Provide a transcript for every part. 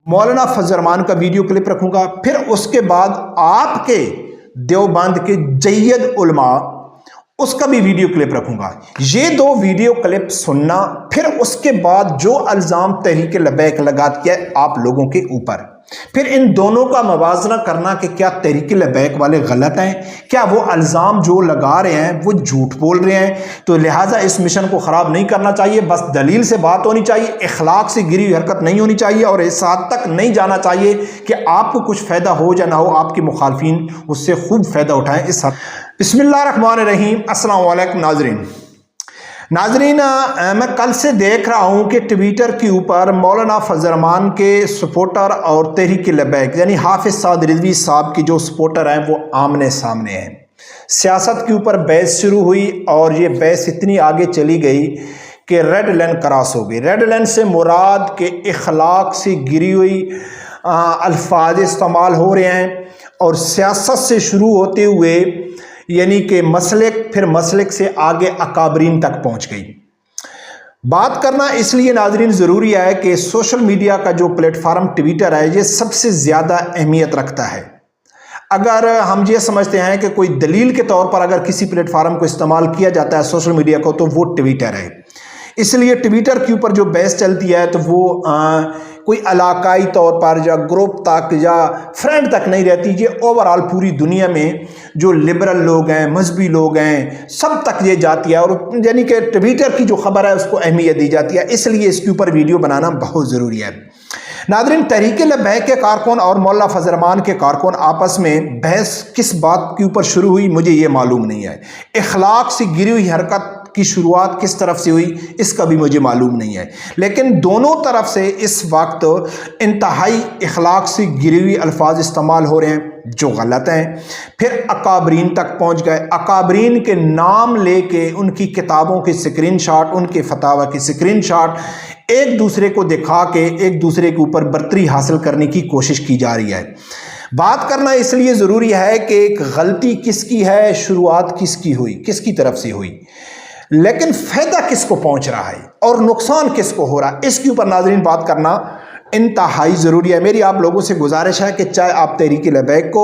मौलाना फजल रहमान का video clip रखूंगा, फिर उसके बाद आपके देवबंद के जय्यद उलमा उसका भी वीडियो क्लिप रखूंगा। ये दो वीडियो क्लिप सुनना, फिर उसके बाद जो इल्ज़ाम तहरीक लबैक लगाती है आप लोगों के ऊपर, फिर इन दोनों का मवाजना करना कि क्या तहरीक लबैक वाले गलत हैं, क्या वो इल्ज़ाम जो लगा रहे हैं वो झूठ बोल रहे हैं। तो लिहाजा इस मिशन को ख़राब नहीं करना चाहिए, बस दलील से बात होनी चाहिए, इखलाक से गिरी हुई हरकत नहीं होनी चाहिए और इस हद तक नहीं जाना चाहिए कि आपको कुछ फ़ायदा हो या ना हो, आपके मुखालफिन उससे खूब फ़ायदा उठाएँ। इस हद बिस्मिल्लाहिर्रहमानिर्रहीम। अस्सलाम वालेकुम नाजरीन, मैं कल से देख रहा हूँ कि ट्विटर के ऊपर मौलाना फजल रहमान के सपोर्टर और तहरीक लबैक यानी हाफिज साद रिजवी साहब की जो सपोर्टर हैं वो आमने सामने हैं। सियासत के ऊपर बहस शुरू हुई और ये बहस इतनी आगे चली गई कि रेड लाइन क्रॉस हो गई। रेड लाइन से मुराद के इखलाक से गिरी हुई अल्फाज इस्तेमाल हो रहे हैं और सियासत से शुरू होते हुए यानी कि मसलक, फिर मसलक से आगे अकाबरीन तक पहुंच गई। बात करना इसलिए नाजरीन ज़रूरी है कि सोशल मीडिया का जो प्लेटफार्म ट्विटर है ये सबसे ज़्यादा अहमियत रखता है। अगर हम ये समझते हैं कि कोई दलील के तौर पर अगर किसी प्लेटफार्म को इस्तेमाल किया जाता है सोशल मीडिया को, तो वो ट्विटर है। इसलिए ट्विटर के ऊपर जो बहस चलती है तो वो कोई इलाकाई तौर पर या ग्रुप तक या फ्रेंड तक नहीं रहती, ये ओवरऑल पूरी दुनिया में जो लिबरल लोग हैं, मजहबी लोग हैं, सब तक ये जाती है और यानी कि ट्विटर की जो खबर है उसको अहमियत दी जाती है। इसलिए इसके ऊपर वीडियो बनाना बहुत ज़रूरी है। नादरीन, तहरीक लबैक के कारकुन और मौलाना फजल रहमान के कारकुन आपस में बहस किस बात के ऊपर शुरू हुई मुझे ये मालूम नहीं है। इखलाक से गिरी हुई हरकत की शुरुआत किस तरफ से हुई इसका भी मुझे मालूम नहीं है, लेकिन दोनों तरफ से इस वक्त इंतहाई इखलाक से गिरी हुई अल्फाज इस्तेमाल हो रहे हैं जो गलत हैं। फिर अकाबरीन तक पहुंच गए, अकाबरीन के नाम लेके उनकी किताबों के स्क्रीनशॉट, उनके फतावा के स्क्रीनशॉट एक दूसरे को दिखा के एक दूसरे के ऊपर बर्तरी हासिल करने की कोशिश की जा रही है। बात करना इसलिए ज़रूरी है कि एक गलती किसकी है, शुरुआत किसकी हुई, किसकी तरफ से हुई, लेकिन फ़ायदा किसको पहुंच रहा है और नुकसान किसको हो रहा है, इसके ऊपर नाज़रीन बात करना इंतहाई ज़रूरी है। मेरी आप लोगों से गुजारिश है कि चाहे आप तहरीक लबैक को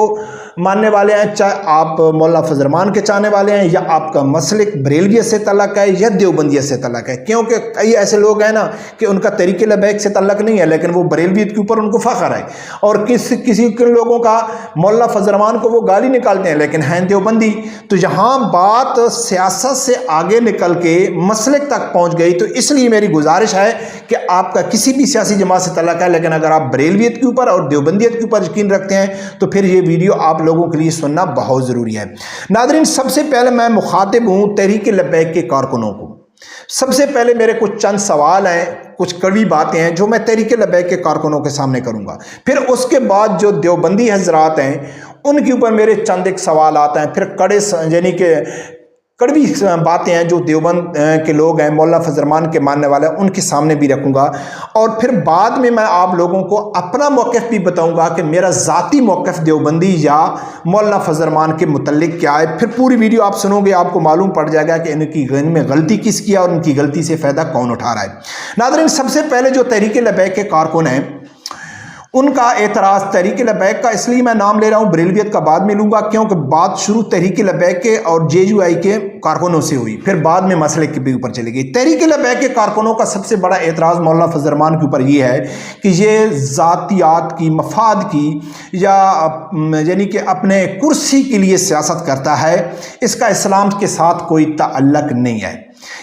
मानने वाले हैं, चाहे आप मौलाना फजल रहमान के चाहने वाले हैं, या आपका मसलक बरेलवियत से तल्लक है या देवबंदियत से तल्लक है, क्योंकि कई ऐसे लोग हैं ना कि उनका तहरीक लबैक से तल्लक नहीं है लेकिन वो बरेलवियत के ऊपर उनको फ़ख्र है, और किसी लोगों का मौलाना फजल रहमान को वो गाली निकालते हैं लेकिन हैं देवबंदी। तो यहाँ बात सियासत से आगे निकल के मसलक तक पहुँच गई। तो इसलिए मेरी गुजारिश है कि आपका किसी भी सियासी जमात से तल्लक है, लेकिन अगर आप बरेलवियत के ऊपर और देवबंदियत के ऊपर यकीन रखते हैं तो फिर ये वीडियो आप लोगों के लिए सुनना बहुत ज़रूरी है। नादरीन, सबसे पहले मैं मुखातिब हूँ तहरीक लबैक के कारकुनों को। सबसे पहले मेरे कुछ चंद सवाल हैं, कुछ कड़वी बातें हैं जो मैं तहरीक लबैक के कारकुनों के सामने करूँगा। फिर उसके बाद जो देवबंदी हजरात हैं उनके ऊपर मेरे चंद एक सवाल आते हैं। फिर कड़े यानी कि कड़वी बातें हैं जो देवबंद के लोग हैं, मौलाना फजल रहमान के मानने वाले हैं, उनके सामने भी रखूंगा। और फिर बाद में मैं आप लोगों को अपना मौक़िफ़ भी बताऊंगा कि मेरा ज़ाती मौक़िफ़ देवबंदी या मौलाना फजल रहमान के मुतल्लिक़ क्या है। फिर पूरी वीडियो आप सुनोगे, आपको मालूम पड़ जाएगा कि इनमें गलती किस की है और उनकी गलती से फ़ायदा कौन उठा रहा है। नाज़रीन, सबसे पहले जो तहरीक लबैक के कारकुन हैं उनका एतराज़ तहरीक लबैक का, इसलिए मैं नाम ले रहा हूँ, बरेलवियत का बाद में लूँगा क्योंकि बात शुरू तहरीक लबैक के और JUI के कारकुनों से हुई, फिर बाद में मसले के भी ऊपर चली गई। तहरीक लबैक के कारकुनों का सबसे बड़ा एतराज़ मौलाना फजल रहमान के ऊपर ये है कि ये ज़ातियात की, मफाद की या यानी कि अपने कुर्सी के लिए सियासत करता है, इसका इस्लाम के साथ कोई ताल्लुक़ नहीं है।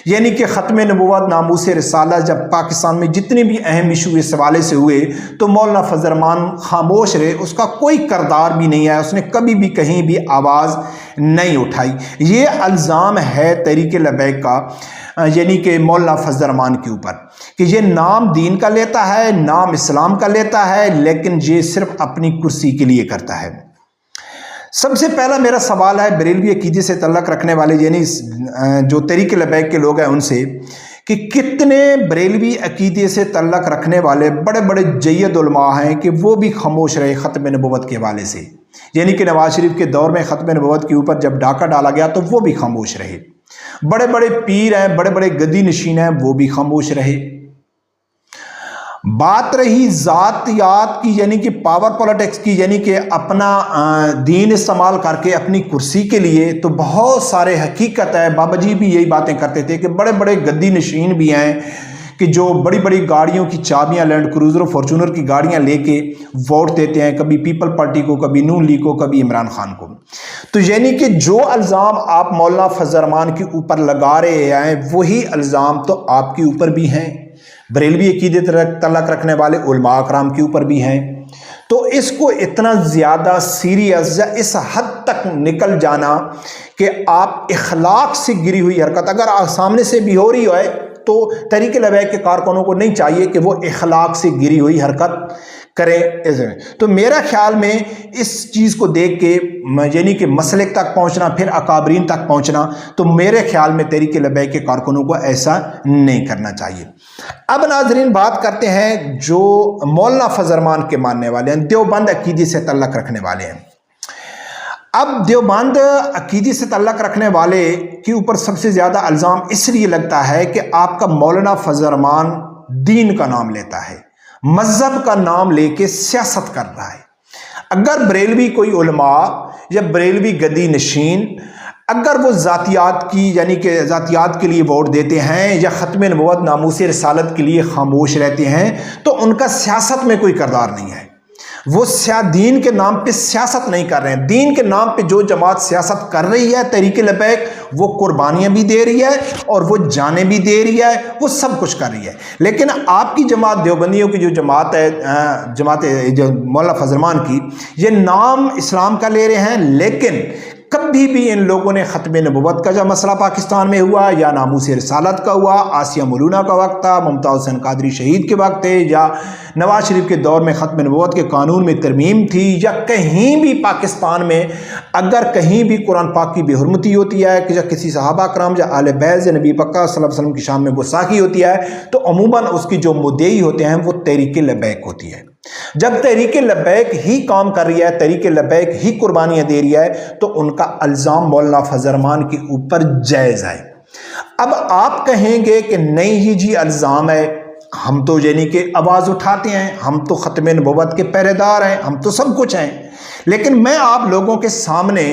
यानी कि ख़त्म नबूवत, नामूस रिसाला जब पाकिस्तान में जितने भी अहम इशू इस हवाले से हुए तो मौलाना फजल रहमान खामोश रहे, उसका कोई किरदार भी नहीं है, उसने कभी भी कहीं भी आवाज़ नहीं उठाई। ये इल्ज़ाम है तहरीक लबैक का यानी कि मौलाना फजल रहमान के ऊपर कि ये नाम दीन का लेता है, नाम इस्लाम का लेता है, लेकिन ये सिर्फ अपनी कुर्सी के लिए करता है। सबसे पहला मेरा सवाल है बरेलवी अकीदे से तल्लक रखने वाले यानी जो तहरीक लबैक के लोग हैं उनसे कि कितने बरेलवी अकीदे से तल्लक रखने वाले बड़े बड़े जय्यद उलमा हैं कि वो भी खामोश रहे ख़त्म नबूवत के हवाले से। यानी कि नवाज शरीफ के दौर में ख़त्म नबूवत के ऊपर जब डाका डाला गया तो वो भी खामोश रहे। बड़े बड़े पीर हैं, बड़े बड़े गद्दी नशीन हैं, वो भी खामोश रहे। बात रही ज़ातियात की, यानी कि पावर पॉलिटिक्स की, यानी कि अपना दीन इस्तेमाल करके अपनी कुर्सी के लिए, तो बहुत सारे हकीकत है, बाबा जी भी यही बातें करते थे कि बड़े बड़े गद्दी नशीन भी हैं कि जो बड़ी बड़ी गाड़ियों की चाबियां, लैंड क्रूजर फॉर्चूनर की गाड़ियां लेके वोट देते हैं, कभी पीपल पार्टी को, कभी नून लीग को, कभी इमरान खान को। तो यानी कि जो अल्ज़ाम आप मौलाना फजल रहमान के ऊपर लगा रहे हैं वही अल्ज़ाम तो आपके ऊपर भी हैं, बरेलवी अकीदत तलक रखने वाले उलमा अकराम के ऊपर भी हैं। तो इसको इतना ज़्यादा सीरियस या इस हद तक निकल जाना कि आप इखलाक से गिरी हुई हरकत अगर सामने से भी हो रही है तो तहरीक लबैक के कारकुनों को नहीं चाहिए कि वो इखलाक से गिरी हुई हरकत करें। तो मेरा ख्याल में इस चीज़ को देख के यानी कि मसलक तक पहुंचना, फिर अकाबरीन तक पहुंचना, तो मेरे ख्याल में तहरीक लबैक के कारकुनों को ऐसा नहीं करना चाहिए। अब नाजरीन बात करते हैं जो मौलाना फजल रहमान के मानने वाले हैं, देवबंद अकीदे से तल्लक रखने वाले हैं। अब देवबंद अकीदे से तल्लक रखने वाले के ऊपर सबसे ज़्यादा इल्ज़ाम इसलिए लगता है कि आपका मौलाना फजल रहमान दीन का नाम लेता है, मज़हब का नाम लेके सियासत कर रहा है। अगर बरेलवी कोई उलमा या बरेलवी गद्दी नशीन अगर वो ज़ातियात की, यानी कि ज़ातियात के लिए वोट देते हैं या ख़त्म नबूवत नामूस रिसालत के लिए खामोश रहते हैं, तो उनका सियासत में कोई किरदार नहीं है। वो दीन के नाम पे सियासत नहीं कर रहे हैं। दीन के नाम पे जो जमात सियासत कर रही है तहरीक लबैक, वो कुर्बानियां भी दे रही है और वो जाने भी दे रही है, वो सब कुछ कर रही है। लेकिन आपकी जमात देवबंदियों की जो जमात है, जमात जो मौलाना फजल रहमान की, ये नाम इस्लाम का ले रहे हैं, लेकिन कभी भी इन लोगों ने ख़त्म नबूवत का जो मसला पाकिस्तान में हुआ या नामूस रिसालत का हुआ, आसिया मौलूना का वक्त था, मुमताज़ हुसैन कादरी शहीद के वक्त थे, या नवाज शरीफ के दौर में ख़त्म नबूवत के कानून में तरमीम थी, या कहीं भी पाकिस्तान में अगर कहीं भी कुरान पाक की बेहुरमती होती है कि या किसी सहाबा कराम या आले बैत या नबी पक्का सल्लल्लाहु अलैहि वसल्लम की शान में गुस्ताखी होती है, तो अमूमन उसकी जो मुद्दई होते हैं वो तहरीक लबैक होती है। जब तहरीक लबैक ही काम कर रही है, तहरीक लबैक ही कुर्बानियां दे रही है, तो उनका इल्ज़ाम मौलाना फजल रहमान के ऊपर जायज़ है। अब आप कहेंगे कि नहीं ही जी इल्ज़ाम है, हम तो यानी कि आवाज़ उठाते हैं, हम तो ख़त्म नबूवत के पहरेदार हैं, हम तो सब कुछ हैं। लेकिन मैं आप लोगों के सामने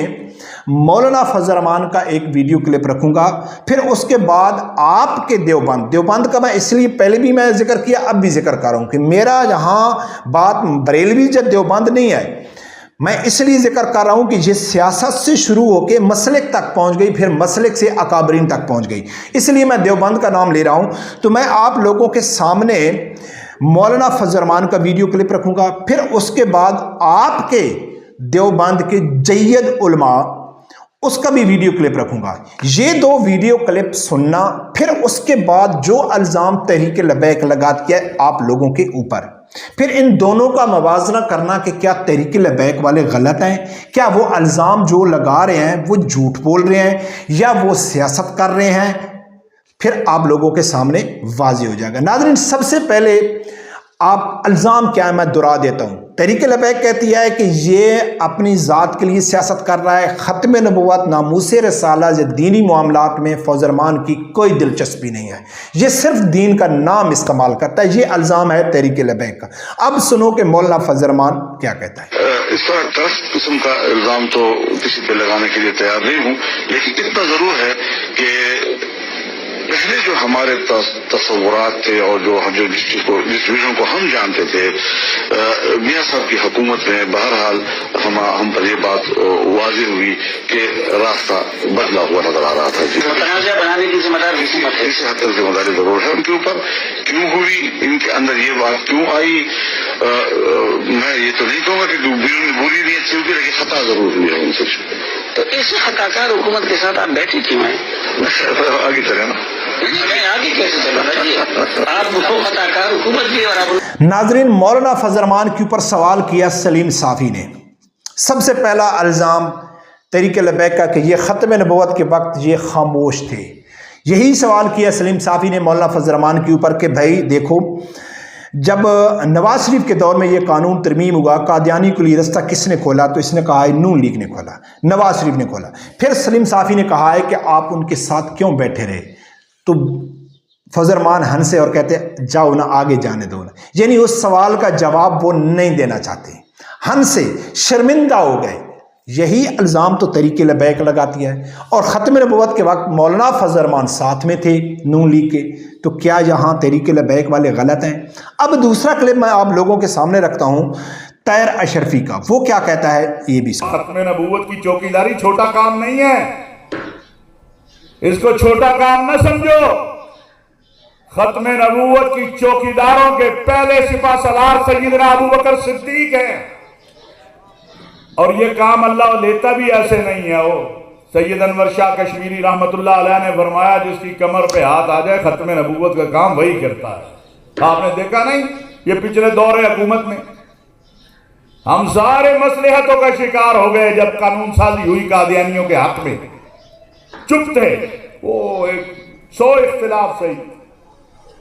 मौलाना फजल रहमान का एक वीडियो क्लिप रखूंगा, फिर उसके बाद आपके देवबंद का मैं इसलिए पहले भी मैं जिक्र किया, अब भी जिक्र कर रहा हूं कि मेरा यहाँ बात बरेलवी या देवबंद नहीं है। मैं इसलिए जिक्र कर रहा हूं कि ये सियासत से शुरू होकर मसलक तक पहुंच गई, फिर मसलक से अकाबरीन तक पहुंच गई, इसलिए मैं देवबंद का नाम ले रहा हूं। तो मैं आप लोगों के सामने मौलाना फजल रहमान का वीडियो क्लिप रखूंगा, फिर उसके बाद आपके देवबंद के जय्यद उलमा उसका भी वीडियो क्लिप रखूंगा। ये दो वीडियो क्लिप सुनना, फिर उसके बाद जो इल्ज़ाम तहरीक लबैक लगाती है आप लोगों के ऊपर, फिर इन दोनों का मवाजना करना कि क्या तहरीक लबैक वाले गलत हैं, क्या वो इल्ज़ाम जो लगा रहे हैं वो झूठ बोल रहे हैं या वो सियासत कर रहे हैं, फिर आप लोगों के सामने वाज़ेह हो जाएगा। नाज़रीन, सबसे पहले आप इल्ज़ाम क्या है मैं दोहरा देता हूँ। तहरीक लबैक कहती है कि ये अपनी ज़ात के लिए सियासत कर रहा है, ख़त्म नबूवत नामूस रिसालत या दीनी मामलात में फजल रहमान की कोई दिलचस्पी नहीं है, ये सिर्फ दीन का नाम इस्तेमाल करता है। ये इल्ज़ाम है तहरीक लबैक का। अब सुनो कि मौलाना फजल रहमान क्या कहता है। इस तरह 10 किस्म का इल्ज़ाम तो किसी पे लगाने के लिए तैयार नहीं हूँ, लेकिन इतना ज़रूर है कि पहले जो हमारे तस्वुरात थे और जिस विजन को हम जानते थे, मियां साहब की हुकूमत में बहरहाल हम पर ये बात वाज़ेह हुई कि रास्ता बदला हुआ नजर आ रहा था। जी, बनाने की जिम्मेदारी इस हद तक जिम्मेदारी जरूर है उनके ऊपर। क्यों हुई, इनके अंदर ये बात क्यों आई, मैं ये तो नहीं कहूँगा कि बुरी नीयत से हुई, लेकिन खता जरूर हुई है उनसे। तो इस खताकार हुकूमत के साथ आप बैठे क्यों हैं? आगे चले ना, आगे कैसे चला? आप खताकार हुकूमत भी और आप। नाजरीन, मौलाना फजल रहमान के ऊपर सवाल किया सलीम साफ़ी ने। सबसे पहला इल्ज़ाम तहरीक लबैक का कि ये ख़त्म नबूवत के वक्त ये खामोश थे। यही सवाल किया सलीम साफ़ी ने मौलाना फजल रहमान के ऊपर कि भाई देखो, जब नवाज शरीफ के दौर में ये कानून तरमीम हुआ, कादियानी के लिए रास्ता किसने खोला? तो इसने कहा है नून लीग ने खोला, नवाज शरीफ ने खोला। फिर सलीम साफ़ी ने कहा है कि आप उनके साथ क्यों बैठे रहे? तो فضل الرحمان ہنسے اور کہتے جاؤ نا آگے جانے دو نا، یعنی اس سوال کا جواب وہ نہیں دینا چاہتے، ہنسے، شرمندہ ہو گئے۔ یہی الزام تو تحریک لبیک لگاتی ہے، اور ختم نبوت کے وقت مولانا فضل الرحمان ساتھ میں تھے نون لیگ کے، تو کیا یہاں تحریک لبیک والے غلط ہیں؟ اب دوسرا کلپ میں آپ لوگوں کے سامنے رکھتا ہوں طاہر اشرفی کا، وہ کیا کہتا ہے یہ بھی سنو۔ ختم نبوت کی چوکیداری چھوٹا کام نہیں ہے، اس کو چھوٹا کام نہ سمجھو۔ ختم نبوت کی چوکیداروں کے پہلے سپہ سالار سیدنا ابوبکر صدیق ہیں، اور یہ کام اللہ لیتا بھی ایسے نہیں ہے۔ وہ سید انور شاہ کشمیری رحمت اللہ علیہ نے فرمایا جس کی کمر پہ ہاتھ آ جائے ختم نبوت کا کام وہی کرتا ہے۔ آپ نے دیکھا نہیں یہ پچھلے دور حکومت میں ہم سارے مصلحتوں کا شکار ہو گئے جب قانون سازی ہوئی قادیانیوں کے حق میں، چپ تھے، وہ ایک 100 اختلاف صحیح،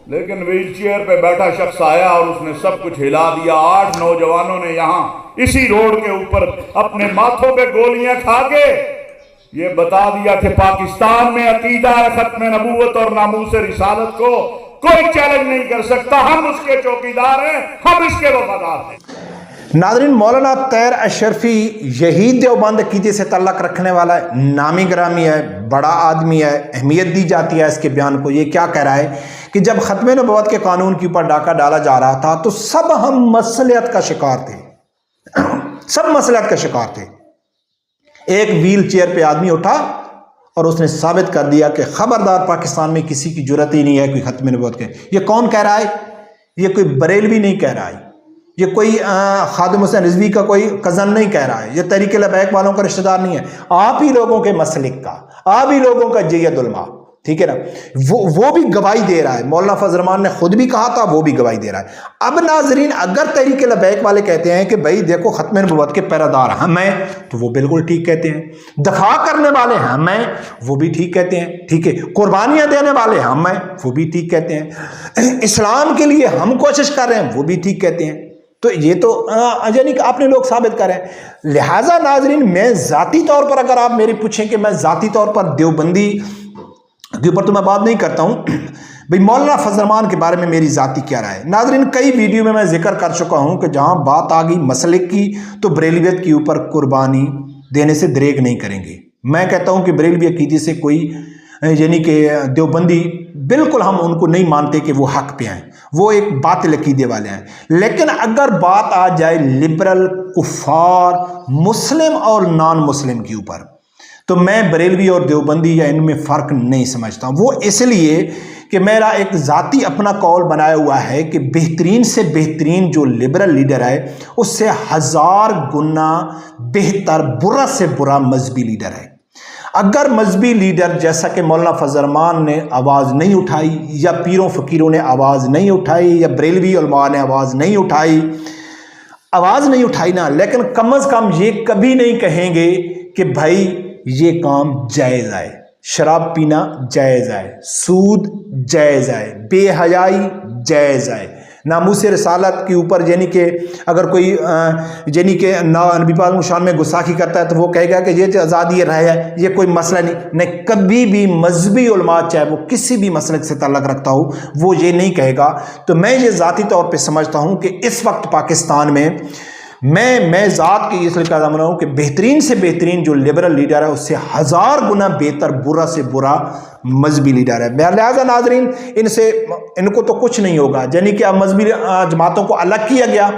لیکن ویل چیئر پہ بیٹھا شخص آیا اور اس نے سب کچھ ہلا دیا۔ 8 نوجوانوں نے یہاں اسی روڈ کے اوپر اپنے ماتھوں پہ گولیاں کھا کے یہ بتا دیا کہ پاکستان میں عقیدہ ہے ختم نبوت اور ناموس رسالت کو کوئی چیلنج نہیں کر سکتا، ہم اس کے چوکیدار ہیں، ہم اس کے وفادار ہیں۔ ناظرین، مولانا طاہر اشرفی یہی دیوبند عقیدے سے تعلق رکھنے والا ہے، نامی گرامی ہے، بڑا آدمی ہے، اہمیت دی جاتی ہے اس کے بیان کو۔ یہ کیا کہہ رہا ہے کہ جب ختم نبوت کے قانون کے اوپر ڈاکہ ڈالا جا رہا تھا تو سب ہم مصلحت کا شکار تھے، سب مصلحت کا شکار تھے۔ ایک ویل چیئر پہ آدمی اٹھا اور اس نے ثابت کر دیا کہ خبردار پاکستان میں کسی کی جرت ہی نہیں ہے کوئی ختم نبوت کے۔ یہ کون کہہ رہا ہے؟ یہ کوئی بریلوی نہیں کہہ رہا ہے، یہ کوئی خادم حسین رضوی کا کوئی کزن نہیں کہہ رہا ہے، یہ تحریک لبیک والوں کا رشتہ دار نہیں ہے، آپ ہی لوگوں کے مسلک کا، آپ ہی لوگوں کا جید علماء، ٹھیک ہے نا، وہ بھی گواہی دے رہا ہے۔ مولانا فضل الرحمان نے خود بھی کہا تھا، وہ بھی گواہی دے رہا ہے۔ اب ناظرین، اگر تحریک لبیک والے کہتے ہیں کہ بھائی دیکھو ختم نبوت کے پیرادار ہم ہیں، تو وہ بالکل ٹھیک کہتے ہیں۔ دفاع کرنے والے ہم ہیں، وہ بھی ٹھیک کہتے ہیں، ٹھیک ہے۔ قربانیاں دینے والے ہم ہیں، وہ بھی ٹھیک کہتے ہیں۔ اسلام کے لیے ہم کوشش کر رہے ہیں، وہ بھی ٹھیک کہتے ہیں۔ تو یہ تو یعنی کہ اپنے لوگ ثابت کریں۔ لہٰذا ناظرین، میں ذاتی طور پر اگر آپ میری پوچھیں کہ میں ذاتی طور پر دیوبندی کے اوپر تو میں بات نہیں کرتا ہوں، بھئی مولانا فضل الرحمان کے بارے میں میری ذاتی کیا رائے ہے؟ ناظرین، کئی ویڈیو میں ذکر کر چکا ہوں کہ جہاں بات آ گئی مسلک کی تو بریلویت کے اوپر قربانی دینے سے دریغ نہیں کریں گے۔ میں کہتا ہوں کہ بریلوی عقیدے سے کوئی یعنی کہ دیوبندی بالکل ہم ان کو نہیں مانتے کہ وہ حق پہ ہیں، وہ ایک باطل عقیدے والے ہیں۔ لیکن اگر بات آ جائے لبرل، کفار، مسلم اور نان مسلم کے اوپر، تو میں بریلوی اور دیوبندی یا ان میں فرق نہیں سمجھتا ہوں۔ وہ اس لیے کہ میرا ایک ذاتی اپنا قول بنایا ہوا ہے کہ بہترین سے بہترین جو لبرل لیڈر ہے اس سے 1000 گنا بہتر، برا سے برا مذہبی لیڈر ہے۔ اگر مذہبی لیڈر جیسا کہ مولانا فضل الرحمان نے آواز نہیں اٹھائی، یا پیروں فقیروں نے آواز نہیں اٹھائی، یا بریلوی علماء نے آواز نہیں اٹھائی نا، لیکن کم از کم یہ کبھی نہیں کہیں گے کہ بھائی یہ کام جائز ہے، شراب پینا جائز ہے، سود جائز ہے، بے حیائی جائز ہے، ناموس رسالت کے اوپر یعنی کہ اگر کوئی یعنی کہ نبی پاک شان میں گستاخی کرتا ہے تو وہ کہے گا کہ یہ آزادی رائے ہے، یہ کوئی مسئلہ نہیں۔ کبھی بھی مذہبی علماء چاہے وہ کسی بھی مسلک سے تعلق رکھتا ہو وہ یہ نہیں کہے گا۔ تو میں یہ ذاتی طور پہ سمجھتا ہوں کہ اس وقت پاکستان میں میں ذات کی اس لیے کہا رہا ہوں کہ بہترین سے بہترین جو لبرل لیڈر ہے اس سے 1000 گنا بہتر، برا سے برا مذہبی لیڈر ہے۔ لہٰذا ناظرین، ان کو تو کچھ نہیں ہوگا، یعنی کہ اب مذہبی جماعتوں کو الگ کیا گیا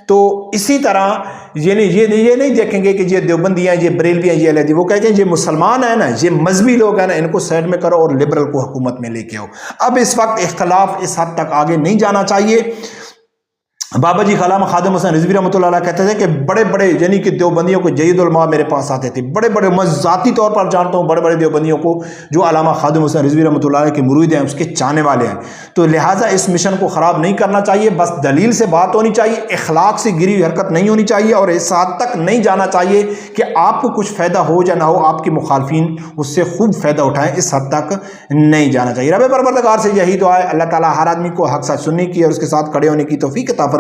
تو اسی طرح یعنی یہ نہیں دیکھیں گے کہ یہ دیوبندی ہیں، یہ بریلوی ہیں، یہ علیحدی، وہ کہیں گے یہ مسلمان ہیں نا، یہ مذہبی لوگ ہیں نا، ان کو سائڈ میں کرو اور لبرل کو حکومت میں لے کے آؤ۔ اب اس وقت اختلاف اس حد تک آگے نہیں جانا چاہیے۔ بابا جی علامہ خادم حسین رضوی رحمۃ اللہ علیہ کہتے تھے کہ بڑے بڑے یعنی کہ دیوبندیوں کو جید علماء میرے پاس آتے تھے، بڑے بڑے، میں ذاتی طور پر جانتا ہوں بڑے بڑے دیوبندیوں کو جو علامہ خادم حسین رضوی رحمۃ اللہ علیہ کے مرید ہیں، اس کے چاہنے والے ہیں۔ تو لہٰذا اس مشن کو خراب نہیں کرنا چاہیے، بس دلیل سے بات ہونی چاہیے، اخلاق سے گری ہوئی حرکت نہیں ہونی چاہیے، اور اس حد تک نہیں جانا چاہیے کہ آپ کو کچھ فائدہ ہو یا نہ ہو، آپ کے مخالفین اس سے خوب فائدہ اٹھائیں، اس حد تک نہیں جانا چاہیے۔ رب پروردگار سے یہی دعا ہے، اللہ تعالیٰ ہر آدمی کو حق سچ سننے کی اور اس کے ساتھ کھڑے ہونے کی توفیق عطا فرمائے۔